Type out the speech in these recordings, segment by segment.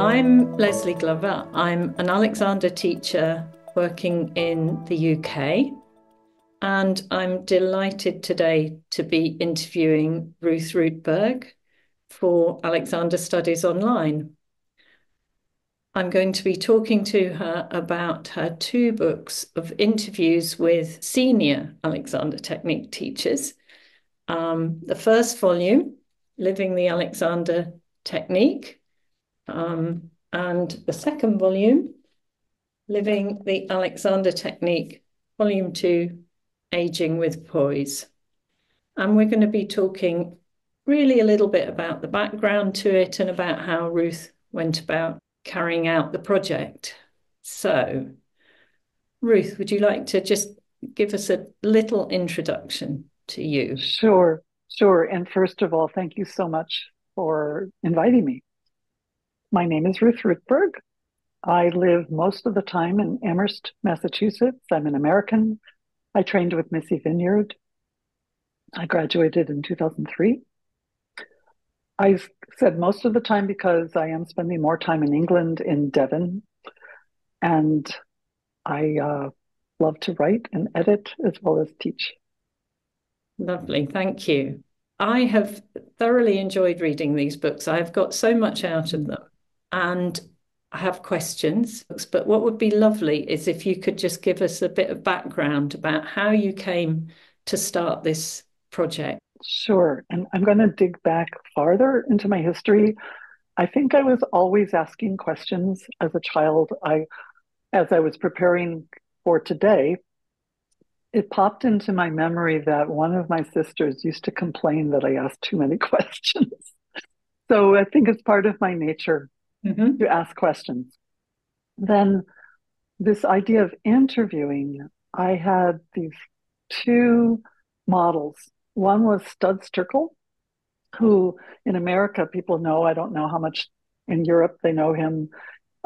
I'm Leslie Glover. I'm an Alexander teacher working in the UK, and I'm delighted today to be interviewing Ruth Rootberg for Alexander Studies Online. I'm going to be talking to her about her two books of interviews with senior Alexander Technique teachers. The first volume, Living the Alexander Technique, and the second volume, Living the Alexander Technique, Volume 2, Aging with Poise. And we're going to be talking really a little bit about the background to it and about how Ruth went about carrying out the project. So, Ruth, would you like to just give us a little introduction to you? Sure, sure. And first of all, thank you so much for inviting me. My name is Ruth Rootberg. I live most of the time in Amherst, Massachusetts. I'm an American. I trained with Missy Vineyard. I graduated in 2003. I said most of the time because I am spending more time in England, in Devon, and I love to write and edit as well as teach. Lovely, thank you. I have thoroughly enjoyed reading these books. I've got so much out of them, and I have questions. But what would be lovely is if you could just give us a bit of background about how you came to start this project. Sure. And I'm going to dig back farther into my history. I think I was always asking questions as a child. As I was preparing for today, it popped into my memory that one of my sisters used to complain that I asked too many questions. So I think it's part of my nature to ask questions. Then this idea of interviewing, I had these two models. One was Studs Terkel, who in America people know, I don't know how much in Europe they know him.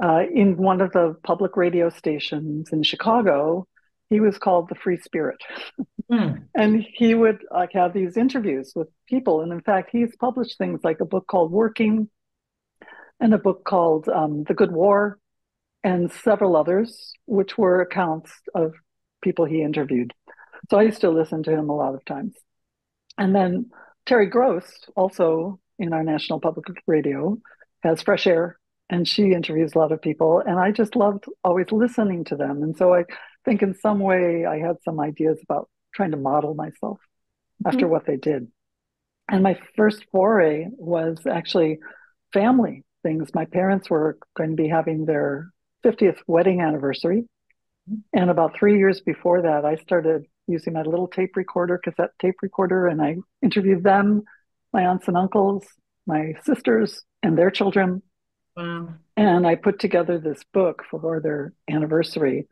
In one of the public radio stations in Chicago, he was called the Free Spirit. And he would have these interviews with people. And in fact, he's published things like a book called Working and a book called The Good War and several others, which were accounts of people he interviewed. So I used to listen to him a lot of times. And then Terry Gross, also in our national public radio, has Fresh Air, and she interviews a lot of people. And I just loved always listening to them. And so I think in some way I had some ideas about trying to model myself after what they did. And my first foray was actually family things. My parents were going to be having their 50th wedding anniversary. And about 3 years before that, I started using my little tape recorder, cassette tape recorder, and I interviewed them, my aunts and uncles, my sisters, and their children. Wow. And I put together this book for their anniversary,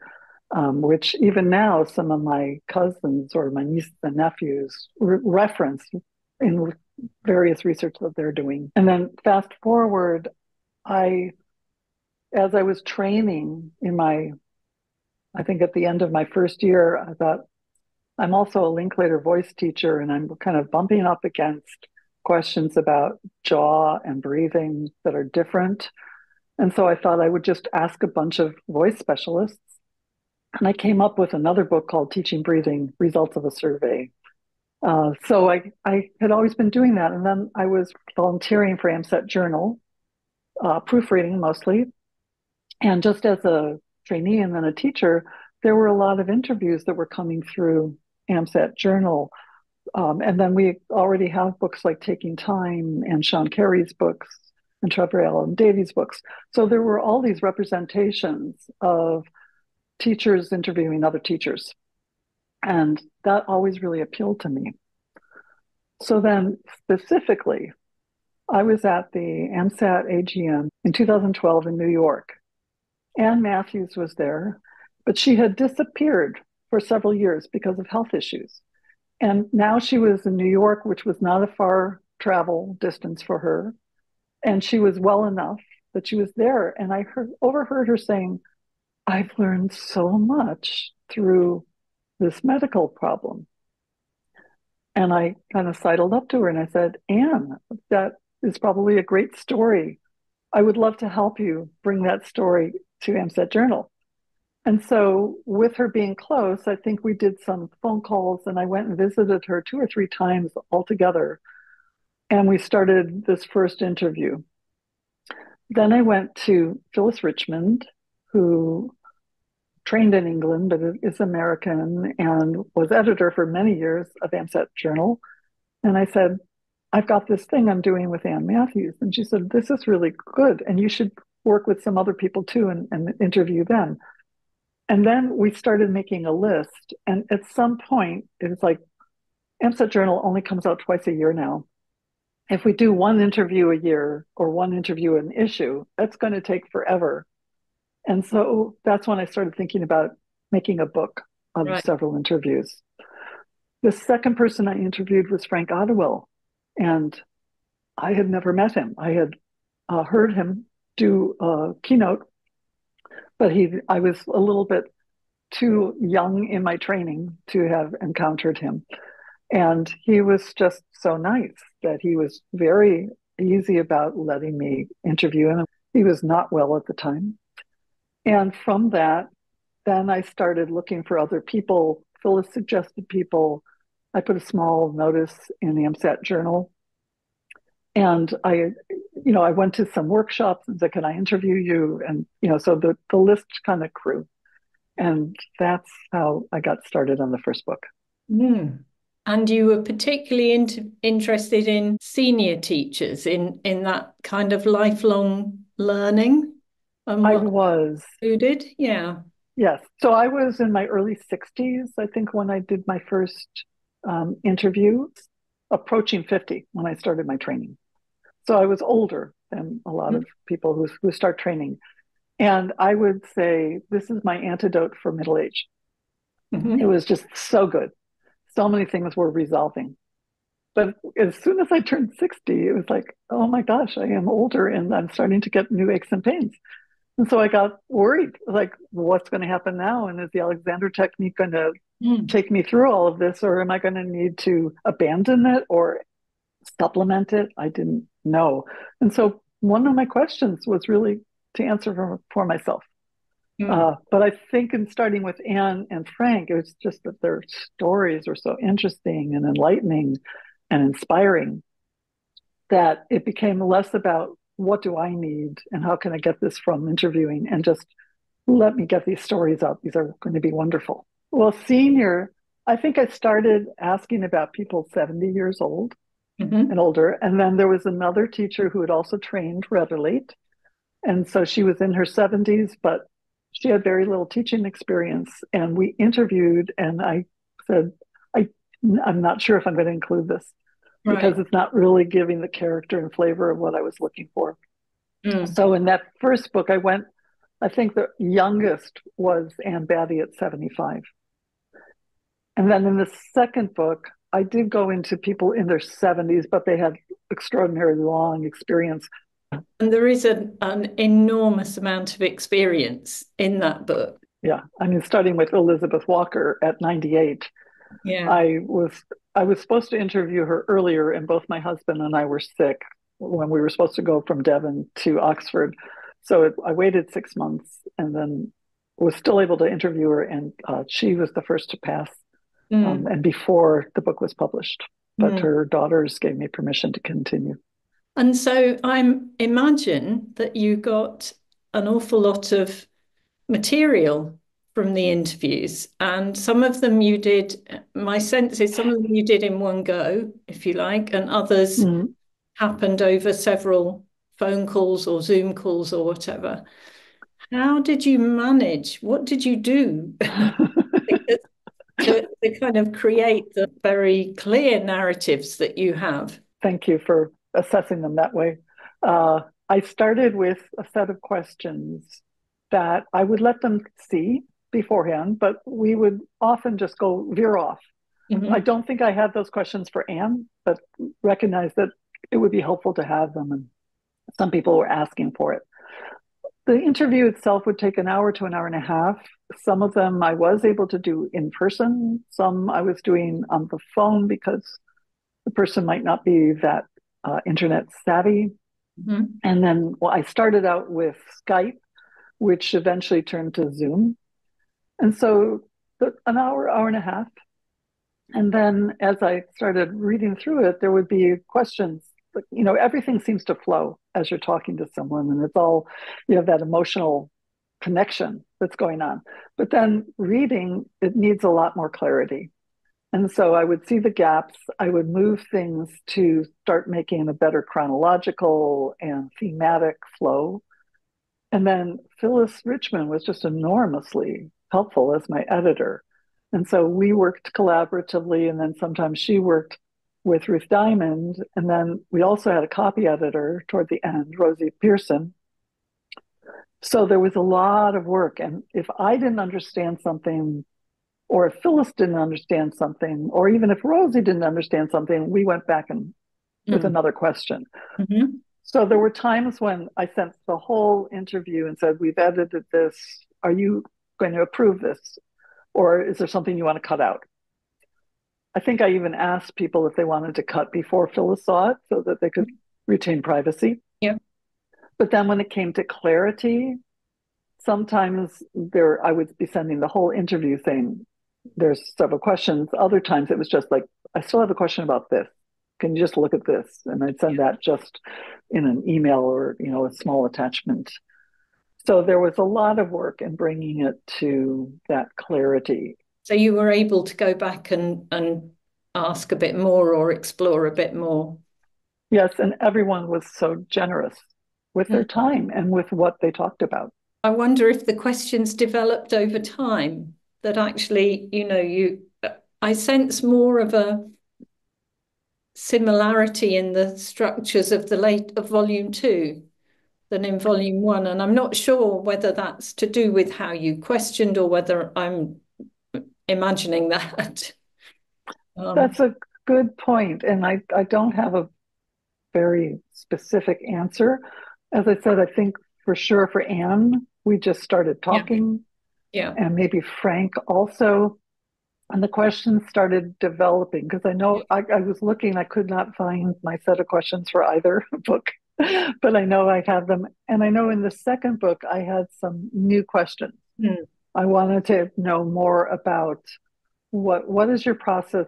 which even now some of my cousins or my nieces and nephews reference in various research that they're doing. And then fast forward, as I was training I think at the end of my first year, I thought, I'm also a Linklater voice teacher, and I'm kind of bumping up against questions about jaw and breathing that are different. And so I thought I would just ask a bunch of voice specialists. And I came up with another book called Teaching Breathing, Results of a Survey. So I had always been doing that. And then I was volunteering for AMSET Journal, proofreading mostly. And just as a trainee and then a teacher, there were a lot of interviews that were coming through AMSET Journal. And then we already have books like Taking Time and Sean Carey's books and Trevor Allen Davies' books. So there were all these representations of teachers interviewing other teachers. And that always really appealed to me. So then specifically, I was at the AMSAT AGM in 2012 in New York. Ann Matthews was there, but she had disappeared for several years because of health issues. And now she was in New York, which was not a far travel distance for her. And she was well enough that she was there. And I overheard her saying, I've learned so much through this medical problem. And I kind of sidled up to her and I said, Anne, that is probably a great story I would love to help you bring that story to AMSAT Journal. And so, with her being close, I think we did some phone calls and I went and visited her 2 or 3 times altogether. And we started this first interview. Then I went to Phyllis Richmond, who trained in England but is American and was editor for many years of AMSAT Journal. And I said, I've got this thing I'm doing with Ann Matthews. And she said, this is really good. And you should work with some other people too and interview them. And then we started making a list. And at some point, it was like AMSAT Journal only comes out twice a year now. If we do one interview a year or one interview an issue, that's going to take forever. And so that's when I started thinking about making a book of Right. several interviews. The second person I interviewed was Frank Ottewell, and I had never met him. I had heard him do a keynote, but I was a little bit too young in my training to have encountered him. And he was just so nice that he was very easy about letting me interview him. He was not well at the time. And from that, then I started looking for other people. Phyllis suggested people. I put a small notice in the AMSAT Journal. And I went to some workshops and said, can I interview you? And, so the list kind of grew. And that's how I got started on the first book. Mm. And you were particularly interested in senior teachers in that kind of lifelong learning and I what was, included. Yeah. yes. So I was in my early 60s, I think, when I did my first interview, approaching 50 when I started my training. So I was older than a lot of people who start training. And I would say this is my antidote for middle age. It Mm-hmm. was just so good. So many things were resolving. But as soon as I turned 60, it was like, oh my gosh, I am older and I'm starting to get new aches and pains. And so I got worried, like, what's going to happen now? And is the Alexander technique going to Mm. take me through all of this, or am I going to need to abandon it or supplement it? I didn't know. And so one of my questions was really to answer for myself. Mm. But I think in starting with Anne and Frank, it was just that their stories were so interesting and enlightening and inspiring that it became less about what do I need and how can I get this from interviewing and just let me get these stories out. These are going to be wonderful. Well, senior, I think I started asking about people 70 years old and Mm-hmm. older. And then there was another teacher who had also trained rather late. And so she was in her 70s, but she had very little teaching experience. And we interviewed, and I said, I, I'm not sure if I'm going to include this Right. because it's not really giving the character and flavor of what I was looking for. Mm. So in that first book, I think the youngest was Anne Batty at 75. And then in the second book, I did go into people in their 70s, but they had extraordinarily long experience. And there is an enormous amount of experience in that book. Yeah, I mean, starting with Elizabeth Walker at 98, Yeah. I was I was supposed to interview her earlier, and both my husband and I were sick when we were supposed to go from Devon to Oxford. So I waited 6 months, and then was still able to interview her, and she was the first to pass, Mm. and before the book was published. But Mm. her daughters gave me permission to continue. And so I'm imagine that you got an awful lot of material from the interviews, and some of them you did, my sense is some of them you did in one go, if you like, and others Mm. happened over several phone calls or Zoom calls or whatever. How did you manage? What did you do to kind of create the very clear narratives that you have? Thank you for assessing them that way. I started with a set of questions that I would let them see beforehand, but we would often just go veer off. I Mhm. don't think I had those questions for Anne, but recognize that it would be helpful to have them. And some people were asking for it. The interview itself would take an hour to an hour and a half. Some of them I was able to do in person. Some I was doing on the phone because the person might not be that internet savvy. Mhm. And then, well, I started out with Skype, which eventually turned to Zoom. And so an hour, hour and a half. And then as I started reading through it, there would be questions. Everything seems to flow as you're talking to someone, and it's all, that emotional connection that's going on. But then reading, it needs a lot more clarity. And so I would see the gaps. I would move things to start making a better chronological and thematic flow. And then Phyllis Richmond was just enormously helpful as my editor. And so we worked collaboratively, and then sometimes she worked with Ruth Diamond. And then we also had a copy editor toward the end, Rosie Pearson. So there was a lot of work. And if I didn't understand something, or if Phyllis didn't understand something, or even if Rosie didn't understand something, we went back and with Mm. another question. Mhm. So there were times when I sent the whole interview and said, "We've edited this. Are you going to approve this? Or is there something you want to cut out?" I think I even asked people if they wanted to cut before Phyllis saw it so that they could retain privacy. Yeah. But then when it came to clarity, sometimes I would be sending the whole interview thing. There's several questions. Other times it was just like, I still have a question about this. Can you just look at this? And I'd send that just in an email or, a small attachment. So there was a lot of work in bringing it to that clarity. So you were able to go back and ask a bit more or explore a bit more. Yes, and everyone was so generous with their Mm. time and with what they talked about. I wonder if the questions developed over time that actually, I sense more of a similarity in the structures of the late of volume two than in volume one. And I'm not sure whether that's to do with how you questioned or whether I'm imagining that. Um, That's a good point. And I don't have a very specific answer. As I said, I think for sure for Anne, we just started yeah, talking, yeah, and maybe Frank also. And the questions started developing because I know I was looking, I could not find my set of questions for either book, but I know I have them. And I know in the second book, I had some new questions. mm, I wanted to know more about what is your process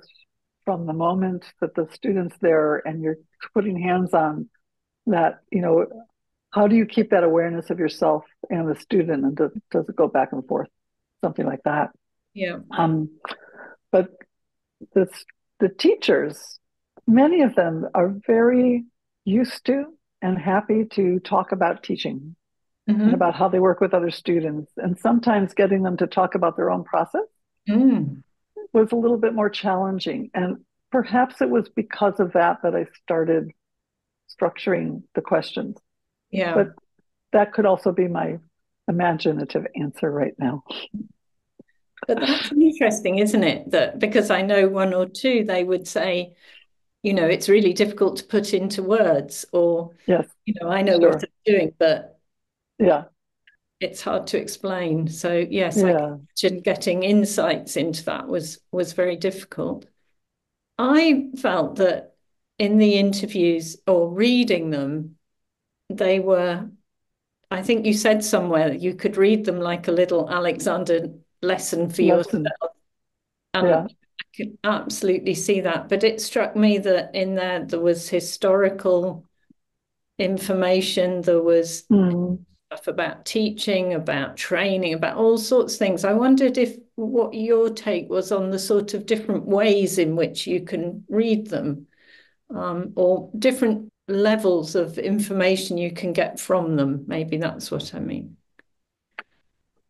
from the moment that the student's there and you're putting hands on that, how do you keep that awareness of yourself and the student, and does it go back and forth, something like that. yeah. um, but the, the teachers, many of them are very used to and happy to talk about teaching and Hmm. about how they work with other students, and sometimes getting them to talk about their own process Mm, was a little bit more challenging. And perhaps it was because of that that I started structuring the questions. yeah. But that could also be my imaginative answer right now. But that's interesting, isn't it? That because I know one or two, they would say, it's really difficult to put into words, or, Yes, I know what sure. I'm doing, but Yeah, it's hard to explain. So yes, I can yeah. imagine getting insights into that was very difficult. I felt that in the interviews or reading them, they were, I think you said somewhere that you could read them like a little Alexander lesson for Lesson. yourself. And Yeah. I could absolutely see that. But it struck me that in there was historical information, there was Mm. stuff about teaching, about training, about all sorts of things. I wondered if what your take was on the sort of different ways in which you can read them, or different levels of information you can get from them. Maybe that's what I mean.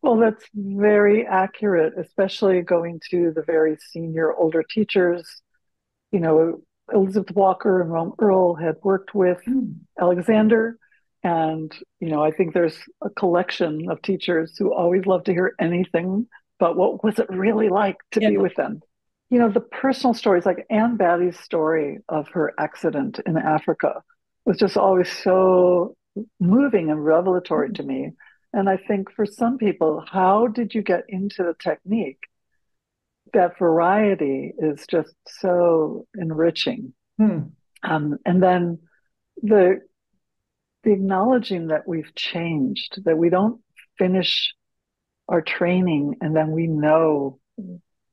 Well, that's very accurate, especially going to the very senior older teachers. You know, Elizabeth Walker and Rome Earl had worked with Mm. Alexander. And, I think there's a collection of teachers who always love to hear anything but what was it really like to Yeah. be with them. The personal stories, like Anne Batty's story of her accident in Africa, was just always so moving and revelatory to me. And I think for some people, how did you get into the technique? That variety is just so enriching. Mm. And then the the acknowledging that we've changed, that we don't finish our training and then we know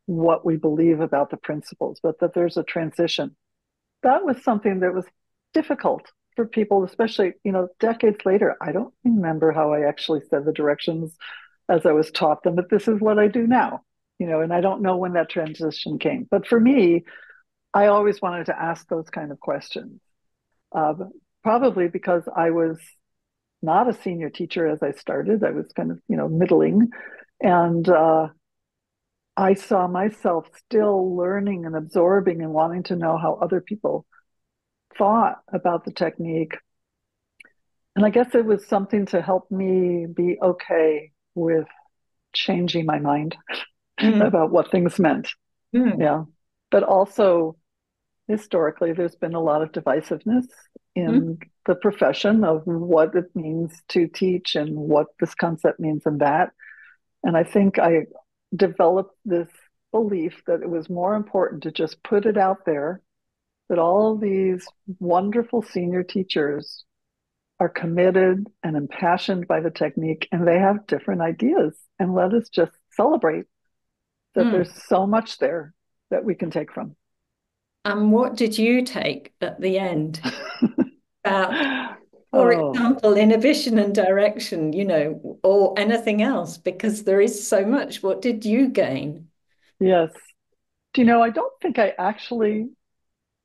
what we believe about the principles, but that there's a transition. That was something that was difficult for people, especially, decades later. I don't remember how I actually said the directions as I was taught them, but this is what I do now, and I don't know when that transition came. But for me, I always wanted to ask those kind of questions, uh, probably because I was not a senior teacher as I started. I was kind of, middling. And I saw myself still learning and absorbing and wanting to know how other people thought about the technique. And I guess it was something to help me be okay with changing my mind Mm. about what things meant. Mm. Yeah. But also, historically, there's been a lot of divisiveness Mm. in the profession of what it means to teach and what this concept means and that. And I think I developed this belief that it was more important to just put it out there that all of these wonderful senior teachers are committed and impassioned by the technique and they have different ideas. And let us just celebrate that Mm. there's so much there that we can take from. And what did you take at the end about, for Oh, example, inhibition and direction, or anything else? Because there is so much. What did you gain? yes. Do I don't think I actually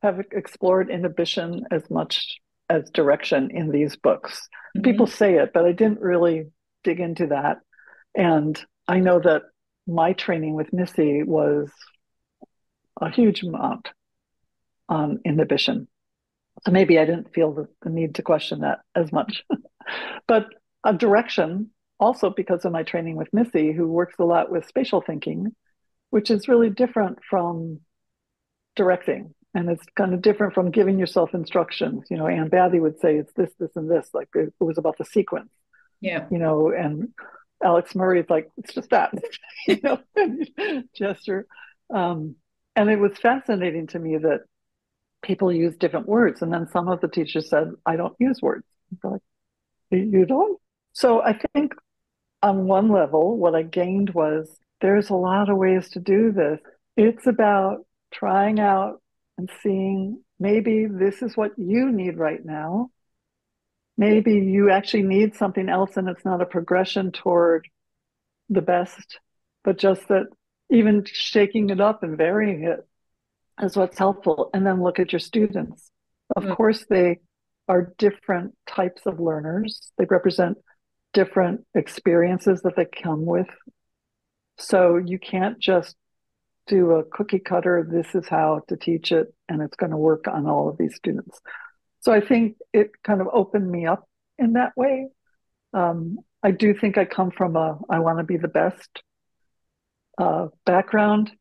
have explored inhibition as much as direction in these books. People Hmm. say it, but I didn't really dig into that. And I know that my training with Missy was a huge amount on inhibition. So maybe I didn't feel the need to question that as much. But a direction, also because of my training with Missy, who works a lot with spatial thinking, which is really different from directing. And it's kind of different from giving yourself instructions. Anne Bathy would say it's this, this, and this, like it was about the sequence, Yeah. and Alex Murray is like, it's just that, gesture. Um, and it was fascinating to me that people use different words. And then some of the teachers said, I don't use words. Like, you don't? So I think on one level, what I gained was there's a lot of ways to do this. It's about trying out and seeing maybe this is what you need right now. Maybe you actually need something else and it's not a progression toward the best, but just that even shaking it up and varying it is what's helpful. And then look at your students. Of Mm. course, they are different types of learners, they represent different experiences that they come with. So you can't just do a cookie cutter, this is how to teach it, and it's going to work on all of these students. So I think it kind of opened me up in that way. I do think I come from I want to be the best background,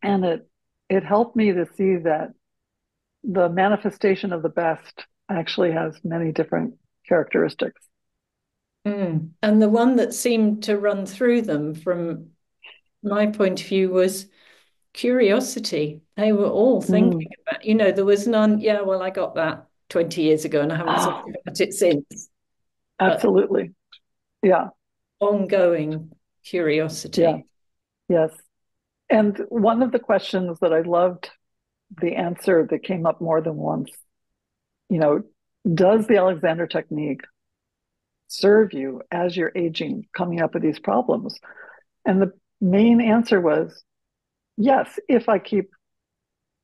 and it helped me to see that the manifestation of the best actually has many different characteristics. Mm. And the one that seemed to run through them from my point of view was curiosity. They were all Mm. thinking about, there was none, yeah, well, I got that 20 years ago and I haven't thought Oh, about it since, but absolutely. Yeah. ongoing Yeah. curiosity. Yes. And one of the questions that I loved the answer that came up more than once, you know, does the Alexander technique serve you as you're aging, coming up with these problems? And the main answer was yes, if I keep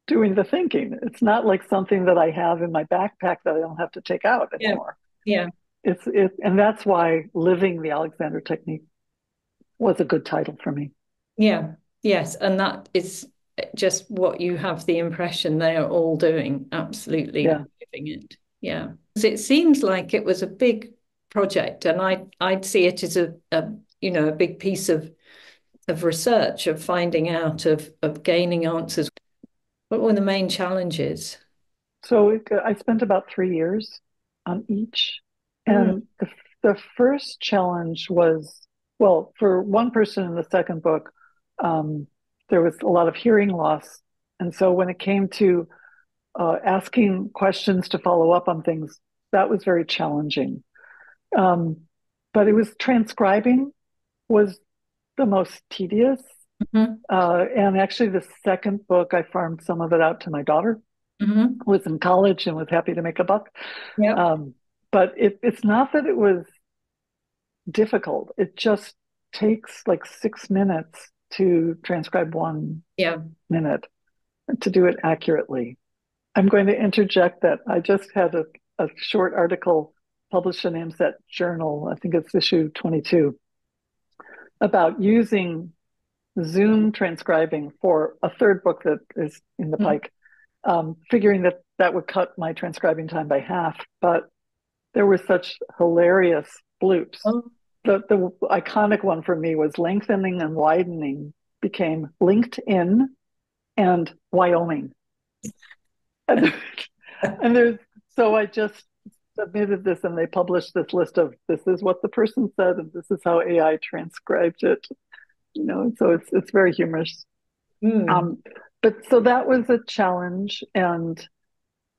doing the thinking. It's not like something that I have in my backpack that I don't have to take out Yeah. anymore. Yeah. And that's why living the Alexander technique was a good title for me. Yeah. Yes. And that is just what you have the impression they are all doing, absolutely Yeah. living it. Yeah. 'Cause it seems like it was a big project, and I'd see it as a big piece of research, of finding out, of gaining answers. What were the main challenges? So I spent about 3 years on each. Mm. And the first challenge was, well, for one person in the second book, um, there was a lot of hearing loss. And so when it came to asking questions to follow up on things, that was very challenging. Um, but it was transcribing was the most tedious. Hmm. And actually, the second book, I farmed some of it out to my daughter, Hmm. who was in college and was happy to make a buck. Yep. But it's not that it was difficult. It just takes like 6 minutes to transcribe 1 Yeah. minute to do it accurately. I'm going to interject that I just had a short article published in AMSET Journal, I think it's issue 22, about using Zoom transcribing for a third book that is in the Mm. pike, figuring that that would cut my transcribing time by half. But there were such hilarious bloops. Oh. The iconic one for me was lengthening and widening became LinkedIn and Wyoming. And, and there's so I just submitted this and they published this list of this is what the person said and this is how AI transcribed it. So it's very humorous. Mm. Um, but so that was a challenge, and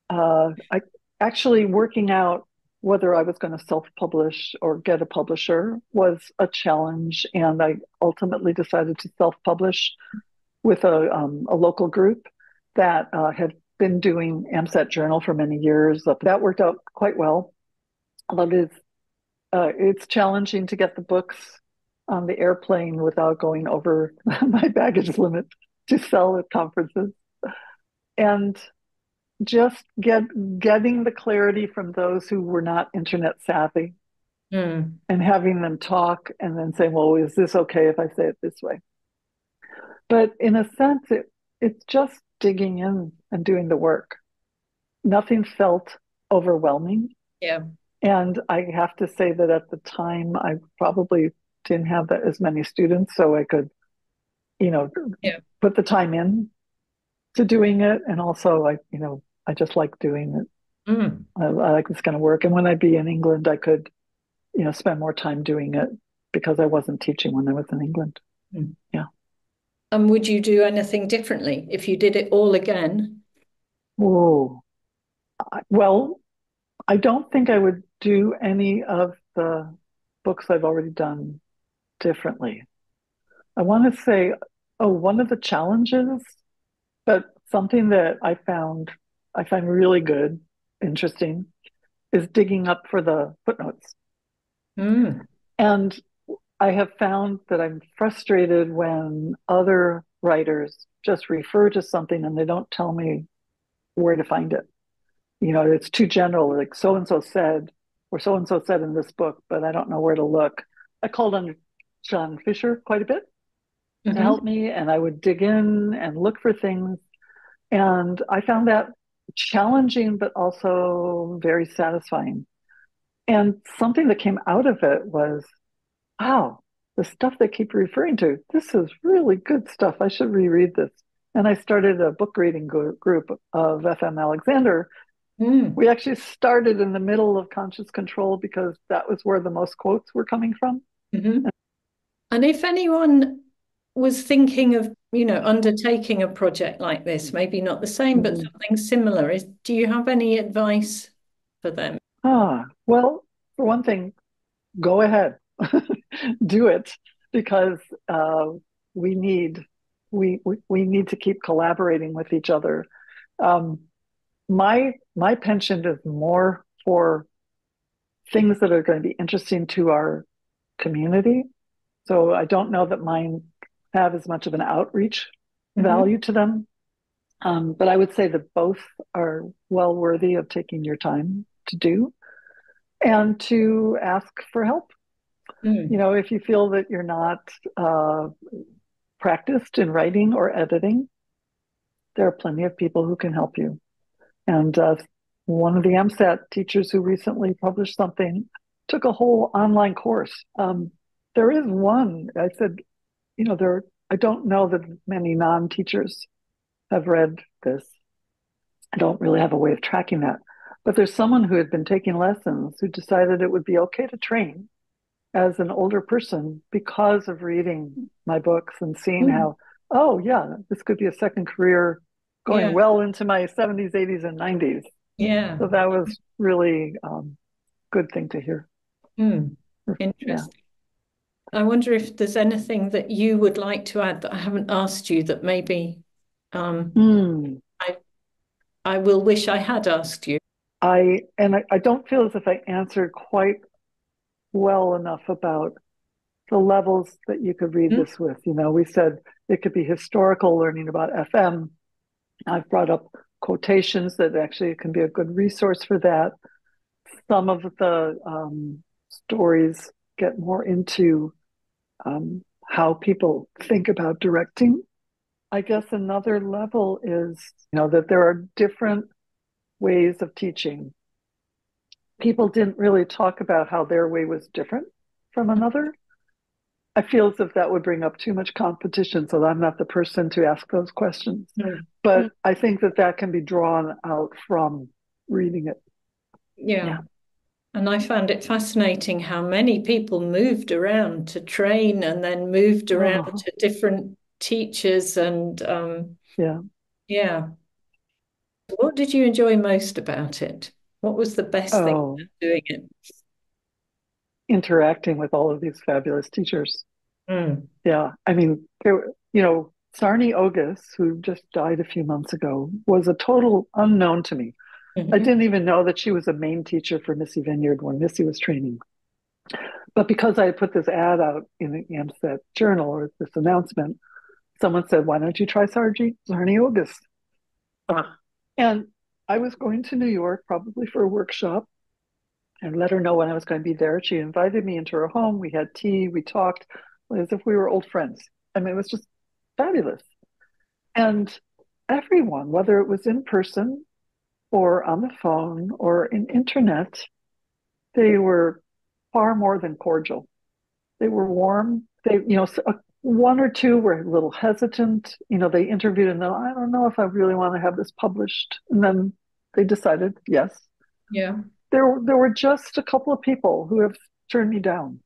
I actually working out whether I was going to self-publish or get a publisher was a challenge, and I ultimately decided to self-publish with a local group that had been doing AMSAT Journal for many years. That worked out quite well. Although it's challenging to get the books on the airplane without going over my baggage limit to sell at conferences. And just getting the clarity from those who were not internet savvy Mm. and having them talk and then saying, well, is this okay if I say it this way? But in a sense, it's just digging in and doing the work. Nothing felt overwhelming. Yeah. And I have to say that at the time, I probably didn't have as many students, so I could, you know, Yeah. put the time in to doing it. And also, I just like doing it. Mm. I like this kind of work. And when I'd be in England, I could, spend more time doing it because I wasn't teaching when I was in England. Mm. Yeah. And would you do anything differently if you did it all again? Oh, well, I don't think I would do any of the books I've already done differently. I want to say, oh, one of the challenges, but something that I find really good, interesting, is digging up for the footnotes. Mm. And I have found that I'm frustrated when other writers just refer to something and they don't tell me where to find it. It's too general, like so and so said, or so and so said in this book, but I don't know where to look. I called on John Fisher quite a bit to Hmm. help me, and I would dig in and look for things. And I found that challenging, but also very satisfying. And something that came out of it was, wow, the stuff they keep referring to, this is really good stuff. I should reread this. And I started a book reading group of FM Alexander. Mm. We actually started in the middle of conscious control because that was where the most quotes were coming from. Hmm. And if anyone was thinking of, undertaking a project like this, maybe not the same, but Mhm. something similar, do you have any advice for them? Well, for one thing, go ahead, do it because we need we need to keep collaborating with each other. Um, my penchant is more for things that are going to be interesting to our community. So I don't know that mine have as much of an outreach Hmm. value to them. But I would say that both are well worthy of taking your time to do and to ask for help. Mm. If you feel that you're not uh, practiced in writing or editing, there are plenty of people who can help you. And one of the MSAT teachers who recently published something took a whole online course. There is one, I said, I don't know that many non-teachers have read this. I don't really have a way of tracking that. But there's someone who had been taking lessons who decided it would be okay to train as an older person because of reading my books and seeing Mm. how, oh, yeah, this could be a second career going Yeah. well into my 70s, 80s, and 90s. Yeah. So that was really good thing to hear. Hmm. Yeah. Interesting. I wonder if there's anything that you would like to add that I haven't asked you that maybe um, Mm. I I will wish I had asked you. I don't feel as if I answered quite well enough about the levels that you could read Hmm? this with. You know, we said it could be historical learning about FM. I've brought up quotations that actually can be a good resource for that. Some of the stories get more into how people think about directing. I guess another level is, you know, that there are different ways of teaching. People didn't really talk about how their way was different from another. I feel as if that would bring up too much competition, so I'm not the person to ask those questions. Hmm. Hmm. But I think that that can be drawn out from reading it. Yeah. Yeah. And I found it fascinating how many people moved around to train and then moved around Oh, to different teachers. And yeah. yeah, what did you enjoy most about it? What was the best thing Oh, about doing it? interacting with all of these fabulous teachers. Mm. Yeah. I mean, there, you know, Sarni Ogus, who just died a few months ago, was a total unknown to me. I Hmm. didn't even know that she was a main teacher for Missy Vineyard when Missy was training. But because I had put this ad out in the AMSET journal or this announcement, someone said, "Why don't you try Sarni Ogus?" And I was going to New York probably for a workshop and let her know when I was going to be there. She invited me into her home. We had tea, we talked as if we were old friends. I mean, it was just fabulous. And everyone, whether it was in person or on the phone or in internet, they were far more than cordial. They were warm. They, you know, one or two were a little hesitant. You know, they interviewed and then I don't know if I really want to have this published. And then they decided yes. Yeah. There were just a couple of people who have turned me down.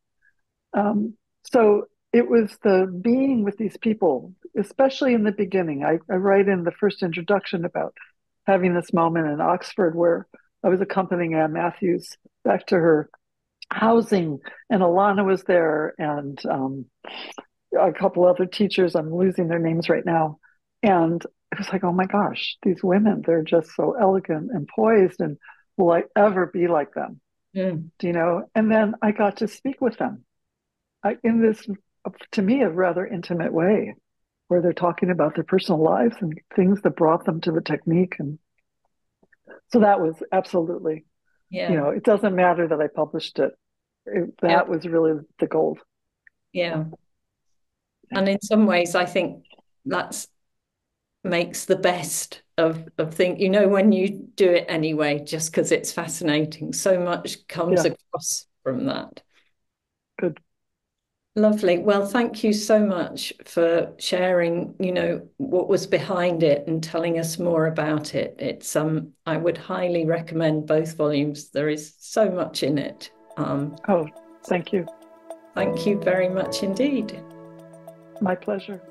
So it was the being with these people, especially in the beginning. I write in the first introduction about having this moment in Oxford where I was accompanying Anne Matthews back to her housing, and Alana was there, and a couple other teachers. I'm losing their names right now. And it was like, oh my gosh, these women, they're just so elegant and poised. And will I ever be like them? Mm. Do you know? And then I got to speak with them in this, to me, a rather intimate way, where they're talking about their personal lives and things that brought them to the technique. And so that was absolutely, you Yeah. know, it doesn't matter that I published it. Yeah. That was really the gold. Yeah. Yeah. And in some ways, I think that's makes the best of things. You know, when you do it anyway, just because it's fascinating, so much comes Yeah. across from that. Good. Lovely. Well, thank you so much for sharing, you know, what was behind it and telling us more about it. It's I would highly recommend both volumes. There is so much in it. Oh, thank you. Thank you very much indeed. My pleasure.